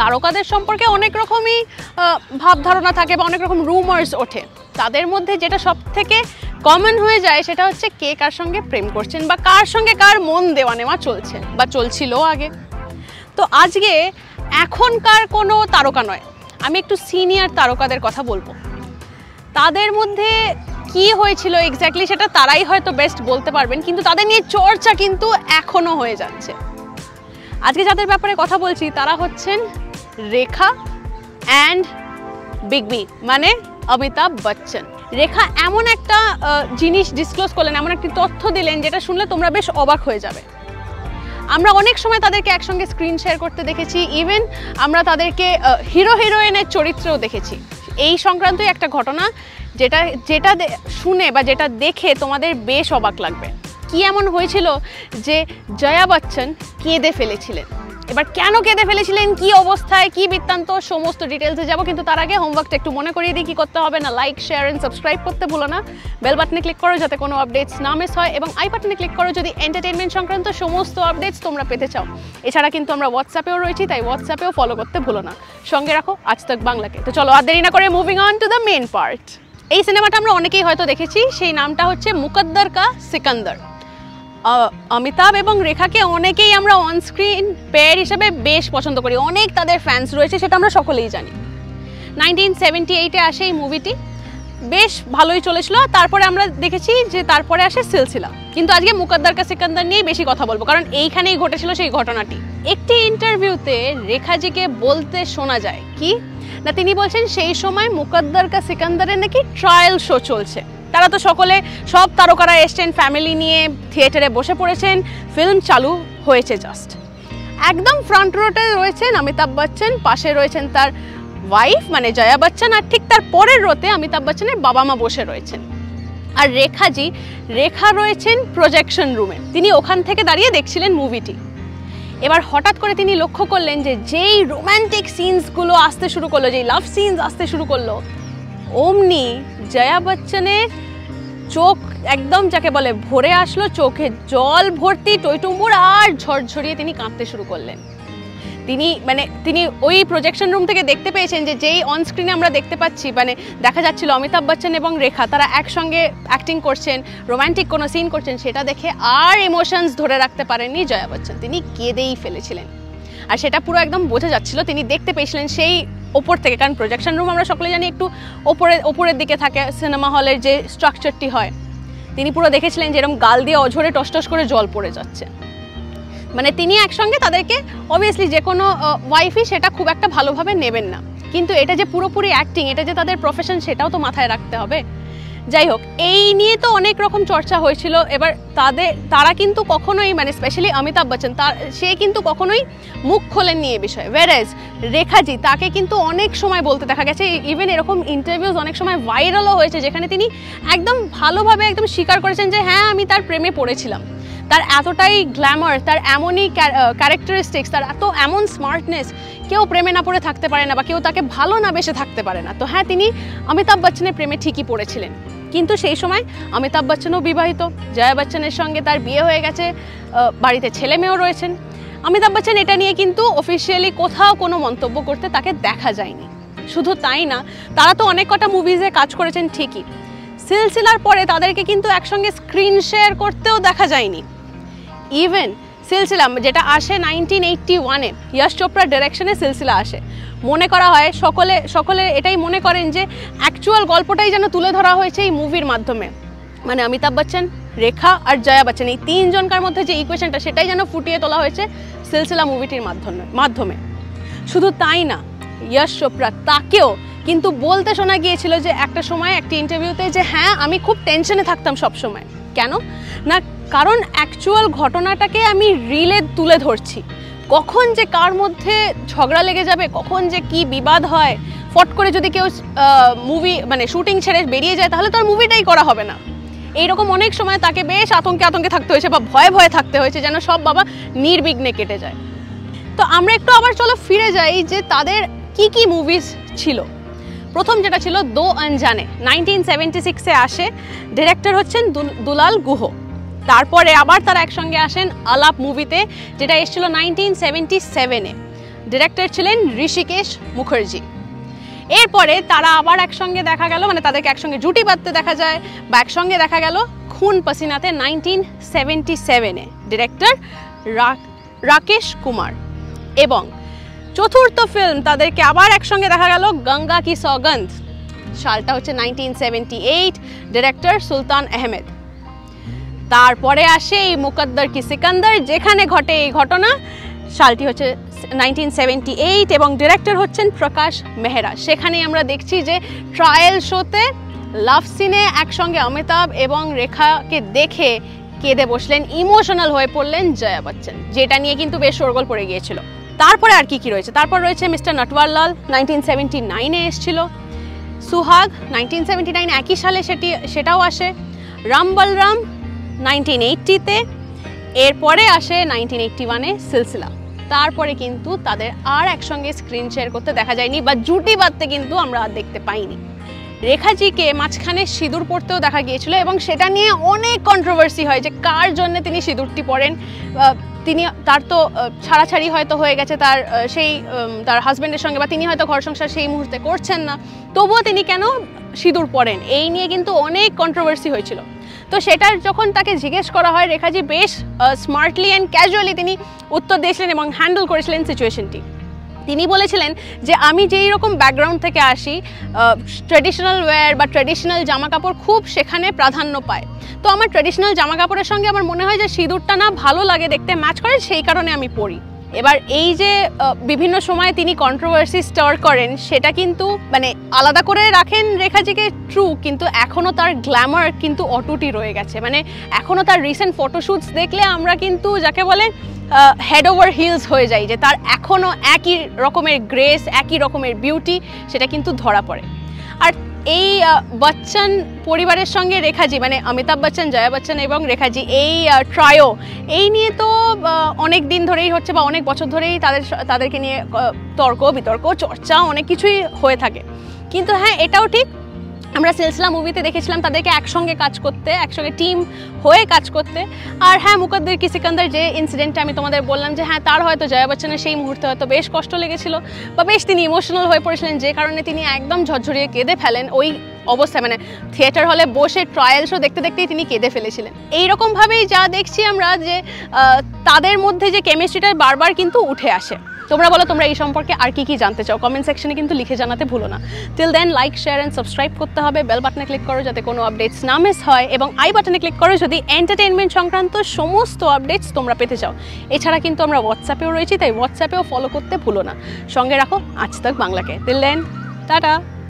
তারকাদের সম্পর্কে অনেক রকমই ভাবধারণা থাকে বা অনেক রকম রুমার্স ওঠে। তাদের মধ্যে যেটা সব থেকে কমন হয়ে যায় সেটা হচ্ছে কে কার সঙ্গে প্রেম করছেন বা কার সঙ্গে কার মন দেওয়া নেওয়া চলছে বা চলছিল আগে। তো আজকে এখনকার কোনো তারকা নয়, আমি একটু সিনিয়র তারকাদের কথা বলবো। তাদের মধ্যে কি হয়েছিল এক্স্যাক্টলি সেটা তারাই হয়তো বেস্ট বলতে পারবেন, কিন্তু তাদের নিয়ে চর্চা কিন্তু এখনো হয়ে যাচ্ছে। আজকে যাদের ব্যাপারে কথা বলছি তারা হচ্ছেন রেখা অ্যান্ড বিগ বি, মানে অমিতাভ বচ্চন। রেখা এমন একটা জিনিস ডিসক্লোজ করলেন, এমন একটি তথ্য দিলেন যেটা শুনলে তোমরা বেশ অবাক হয়ে যাবে। আমরা অনেক সময় তাদেরকে একসঙ্গে স্ক্রিন শেয়ার করতে দেখেছি, ইভেন আমরা তাদেরকে হিরো হিরোইনের চরিত্রেও দেখেছি। এই সংক্রান্তই একটা ঘটনা যেটা যেটা শুনে বা যেটা দেখে তোমাদের বেশ অবাক লাগবে। কি এমন হয়েছিল যে জয়া বচ্চন কেঁদে ফেলেছিলেন। এবার কেন কেঁদে ফেলেছিলেন, কি অবস্থায়, কি বৃত্তান্ত, সমস্ত ডিটেলসে যাব। কিন্তু তার আগে হোমওয়ার্কটা একটু মনে করিয়ে দিই কি করতে হবে না। লাইক, শেয়ার অ্যান্ড সাবস্ক্রাইব করতে ভুলো না। বেল বাটনে ক্লিক করো যাতে কোনো আপডেটস না মিস হয়, এবং আই বাটনে ক্লিক করো যদি এন্টারটেনমেন্ট সংক্রান্ত সমস্ত আপডেটস তোমরা পেতে চাও। এছাড়া কিন্তু আমরা হোয়াটসঅ্যাপেও রয়েছি, তাই হোয়াটসঅ্যাপেও ফলো করতে ভুলো না। সঙ্গে রাখো আজ তাক বাংলাকে। তো চলো আর দেরি না করে moving on to the main part. এই সিনেমাটা আমরা অনেকেই হয়তো দেখেছি, সেই নামটা হচ্ছে মুকদ্দর কা সিকান্দার। অমিতাভ এবং রেখাকে অনেকেই আমরা অনস্ক্রিন পেয়ার হিসেবে বেশ পছন্দ করি, অনেক তাদের ফ্যান্স রয়েছে, সেটা আমরা সকলেই জানি। 1978-এ আসে এই মুভিটি, বেশ ভালোই চলেছিল। তারপরে আমরা দেখেছি যে তারপরে আসে সিলসিলা, কিন্তু আজকে মুকদ্দর কা সিকান্দার নিয়ে বেশি কথা বলবো, কারণ এইখানেই ঘটেছিল সেই ঘটনাটি। একটি ইন্টারভিউতে রেখাজিকে বলতে শোনা যায় কি না, তিনি বলছেন সেই সময় মুকদ্দর কা সিকান্দারের নাকি ট্রায়াল শো চলছে। তারা তো সকলে, সব তারকারা এসছেন, ফ্যামিলি নিয়ে থিয়েটারে বসে পড়েছেন, ফিল্ম চালু হয়েছে জাস্ট। একদম ফ্রন্ট রোতে রয়েছেন অমিতাভ বচ্চন, পাশে রয়েছেন তার ওয়াইফ মানে জয়া বচ্চন, আর ঠিক তার পরের রোতে অমিতাভ বচ্চনের বাবা মা বসে রয়েছেন। আর রেখা রয়েছেন প্রজেকশন রুমে, তিনি ওখান থেকে দাঁড়িয়ে দেখছিলেন মুভিটি। এবার হঠাৎ করে তিনি লক্ষ্য করলেন যে যেই রোম্যান্টিক সিনসগুলো আসতে শুরু করলো, যেই লাভ সিনস আসতে শুরু করলো, অমনি জয়া বচ্চনের চোখ একদম যাকে বলে ভরে আসলো, চোখে জল ভর্তি, টইটুম্বুর আর ঝরঝরিয়ে তিনি কাঁদতে শুরু করলেন। তিনি ওই প্রজেকশন রুম থেকে দেখতে পেয়েছেন যে যেই অনস্ক্রিনে আমরা দেখতে পাচ্ছি, মানে দেখা যাচ্ছিল অমিতাভ বচ্চন এবং রেখা তারা একসঙ্গে অ্যাক্টিং করছেন, রোম্যান্টিক কোনো সিন করছেন, সেটা দেখে আর ইমোশনস ধরে রাখতে পারেননি জয়া বচ্চন, তিনি কেঁদেই ফেলেছিলেন। আর সেটা পুরো একদম বোঝা যাচ্ছিল, তিনি দেখতে পেয়েছিলেন সেই ওপর থেকে, কারণ প্রজেকশন রুম আমরা সকলে জানি একটু ওপরের দিকে থাকে, সিনেমা হলের যে স্ট্রাকচারটি হয়। তিনি পুরো দেখেছিলেন যে এরকম গাল দিয়ে অঝরে টসটস করে জল পড়ে যাচ্ছে। মানে তিনি একসঙ্গে তাদেরকে, অবভিয়াসলি যে কোনো ওয়াইফই সেটা খুব একটা ভালোভাবে নেবেন না, কিন্তু এটা যে পুরোপুরি অ্যাক্টিং, এটা যে তাদের প্রফেশন, সেটাও তো মাথায় রাখতে হবে। যাই হোক, এই নিয়ে তো অনেক রকম চর্চা হয়েছিল। এবার তারা কিন্তু কখনোই, মানে স্পেশালি অমিতাভ বচ্চন, সে কিন্তু কখনোই মুখ খোলেননি এ বিষয়ে। ওয়ারেজ রেখাজি, তাকে কিন্তু অনেক সময় বলতে দেখা গেছে, ইভেন এরকম ইন্টারভিউজ অনেক সময় ভাইরালও হয়েছে যেখানে তিনি একদম ভালোভাবে একদম স্বীকার করেছেন যে হ্যাঁ আমি তার প্রেমে পড়েছিলাম। তার এতটাই গ্ল্যামার, তার এমনই ক্যারেক্টারিস্টিক্স, তার এমন স্মার্টনেস, কেউ প্রেমে না পড়ে থাকতে পারে না বা কেউ তাকে ভালো না বেসে থাকতে পারে না। তো হ্যাঁ, তিনি অমিতাভ বচ্চনের প্রেমে ঠিকই পড়েছিলেন, কিন্তু সেই সময় অমিতাভ বচ্চনও বিবাহিত, জয়া বচ্চনের সঙ্গে তার বিয়ে হয়ে গেছে, বাড়িতে ছেলে মেয়েও রয়েছেন। অমিতাভ বচ্চন এটা নিয়ে কিন্তু অফিসিয়ালি কোথাও কোনো মন্তব্য করতে তাকে দেখা যায়নি। শুধু তাই না, তারা তো অনেক কটা মুভিজে কাজ করেছেন ঠিকই, সিলসিলার পরে তাদেরকে কিন্তু একসঙ্গে স্ক্রিন শেয়ার করতেও দেখা যায়নি। ইভেন সিলসিলা যেটা আসে 1981-এ, ইয়াশ চোপড়ার ডিরেকশনে সিলসিলা আসে, মনে করা হয় সকলে এটাই মনে করেন যে অ্যাকচুয়াল গল্পটাই যেন তুলে ধরা হয়েছে এই মুভির মাধ্যমে। মানে অমিতাভ বচ্চন, রেখা আর জয়া বচ্চন, এই তিনজনকার মধ্যে যে ইকুয়েশনটা, সেটাই যেন ফুটিয়ে তোলা হয়েছে সিলসিলা মুভিটির মাধ্যমে। শুধু তাই না, ইয়াশ চোপড়া তাকেও কিন্তু বলতে শোনা গিয়েছিল যে একটা সময় একটি ইন্টারভিউতে যে হ্যাঁ আমি খুব টেনশনে থাকতাম সব সময়। কেন না, কারণ অ্যাকচুয়াল ঘটনাটাকে আমি রিলে তুলে ধরছি, কখন যে কার মধ্যে ঝগড়া লেগে যাবে, কখন যে কি বিবাদ হয়, ফট করে যদি কেউ মুভি মানে শুটিং ছেড়ে বেরিয়ে যায় তাহলে তো আর মুভিটাই করা হবে না। এইরকম অনেক সময় তাকে বেশ আতঙ্কে থাকতে হয়েছে বা ভয়ে থাকতে হয়েছে যেন সব বাবা নির্বিঘ্নে কেটে যায়। তো আমরা একটু আবার চলো ফিরে যাই যে তাদের কি মুভিজ ছিল। প্রথম যেটা ছিল দো আনজানে, 1976-এ আসে, ডিরেক্টর হচ্ছেন দুলাল গুহ। তারপরে আবার তারা একসঙ্গে আসেন আলাপ মুভিতে, যেটা এসেছিল 1977-এ। ডিরেক্টর ছিলেন ঋষিকেশ মুখার্জি। এরপরে তারা আবার একসঙ্গে দেখা গেল, মানে তাদেরকে একসঙ্গে জুটি বাঁধতে দেখা যায় বা একসঙ্গে দেখা গেল খুন পাসিনাতে 1977-এ, ডিরেক্টর রাকেশ কুমার। এবং চতুর্থ ফিল্ম তাদেরকে আবার একসঙ্গে দেখা গেল গঙ্গা কি সৌগন্ধ, সালটা হচ্ছে 1978, ডিরেক্টর সুলতান আহমেদ। তারপরে আসে এই মুকদ্দর কি সিকান্দার, যেখানে ঘটে এই ঘটনা, সালটি হচ্ছে 1978 এবং ডিরেক্টর হচ্ছেন প্রকাশ মেহরা। সেখানে আমরা দেখছি যে ট্রায়াল শোতে লাভ সিনে একসঙ্গে অমিতাভ এবং রেখাকে দেখে কেঁদে বসলেন, ইমোশনাল হয়ে পড়লেন জয়া বচ্চন, যেটা নিয়ে কিন্তু বেশ শোরগোল পড়ে গিয়েছিল। তারপরে আর কি রয়েছে, তারপর রয়েছে মিস্টার নটওয়ারলাল, 1979-এ এসেছিল। সুহাগ 1979 একই সালে সেটাও আসে। রাম বলরাম 1980-তে, এরপরে আসে 1981-এ সিলসিলা। তারপরে কিন্তু তাদের আর একসঙ্গে স্ক্রিন শেয়ার করতে দেখা যায়নি বা জুটি বাঁধতে কিন্তু আমরা আর দেখতে পাইনি। রেখাজিকে মাঝখানে সিঁদুর পরতেও দেখা গিয়েছিল এবং সেটা নিয়ে অনেক কন্ট্রোভার্সি হয় যে কার জন্য তিনি সিঁদুরটি পরেন। তার তো ছাড়াছাড়ি হয়তো হয়ে গেছে তার হাজব্যান্ডের সঙ্গে, বা তিনি হয়তো ঘর সংসার সেই মুহূর্তে করছেন না, তবুও তিনি কেন সিঁদুর পরেন, এই নিয়ে কিন্তু অনেক কন্ট্রোভার্সি হয়েছিল। তো সেটার যখন তাকে জিজ্ঞেস করা হয়, রেখাজি বেশ স্মার্টলি অ্যান্ড ক্যাজুয়ালি তিনি উত্তর দিয়েছিলেন এবং হ্যান্ডেল করেছিলেন সিচুয়েশনটি। তিনি বলেছিলেন যে আমি যেই রকম ব্যাকগ্রাউন্ড থেকে আসি, ট্র্যাডিশনাল ওয়্যার বা ট্র্যাডিশনাল জামা কাপড় খুব সেখানে প্রাধান্য পায়। তো আমার ট্র্যাডিশনাল জামা কাপড়ের সঙ্গে আমার মনে হয় যে সিঁদুরটা না ভালো লাগে, দেখতে ম্যাচ করে, সেই কারণে আমি পরি। এবার এই যে বিভিন্ন সময় তিনি কন্ট্রোভার্সি স্টার করেন, সেটা কিন্তু মানে আলাদা করে রাখেন রেখাজিকে ট্রু, কিন্তু এখনও তার গ্ল্যামার কিন্তু অটুটি রয়ে গেছে। মানে এখনও তার রিসেন্ট ফটোশ্যুটস দেখলে আমরা কিন্তু যাকে বলে হেড ওভার হিলস হয়ে যাই, যে তার এখনও একই রকমের গ্রেস, একই রকমের বিউটি, সেটা কিন্তু ধরা পড়ে। আর এই বচ্চন পরিবারের সঙ্গে রেখাজি, মানে অমিতাভ বচ্চন, জয়া বচ্চন এবং রেখাজি, এই ট্রায়ো, এই নিয়ে তো অনেক দিন ধরেই হচ্ছে বা অনেক বছর ধরেই তাদেরকে নিয়ে তর্ক বিতর্ক চর্চা অনেক কিছুই হয়ে থাকে। কিন্তু হ্যাঁ, এটাও ঠিক, আমরা সিলসিলা মুভিতে দেখেছিলাম তাদেরকে একসঙ্গে কাজ করতে, একসঙ্গে টিম হয়ে কাজ করতে। আর হ্যাঁ, মুকদ্দর কি সিকান্দার যে ইনসিডেন্টটা আমি তোমাদের বললাম, যে হ্যাঁ, তার হয়তো জয়া বচ্চনের সেই মুহূর্তে হয়তো বেশ কষ্ট লেগেছিল বা বেশ তিনি ইমোশনাল হয়ে পড়েছিলেন, যে কারণে তিনি একদম ঝরঝরিয়ে কেঁদে ফেলেন ওই অবস্থায়, মানে থিয়েটার হলে বসে ট্রায়াল শো দেখতে দেখতেই তিনি কেঁদে ফেলেছিলেন। এইরকমভাবেই যা দেখছি আমরা যে তাদের মধ্যে যে কেমিস্ট্রিটা বারবার কিন্তু উঠে আসে। তোমরা বলো, তোমরা এই সম্পর্কে আর কি জানতে চাও, কমেন্ট সেকশনে কিন্তু লিখে জানাতে ভুলো না। Till then like, share and subscribe করতে হবে, বেল বাটনে ক্লিক করো যাতে কোনো আপডেটস না মিস হয়, এবং আই বাটনে ক্লিক করো যদি এন্টারটেইনমেন্ট সংক্রান্ত সমস্ত আপডেটস তোমরা পেতে চাও। এছাড়া কিন্তু আমরা হোয়াটসঅ্যাপেও রয়েছি, তাই হোয়াটসঅ্যাপেও ফলো করতে ভুলো না। সঙ্গে রাখো আজ তাক বাংলাকে। Till then, tata.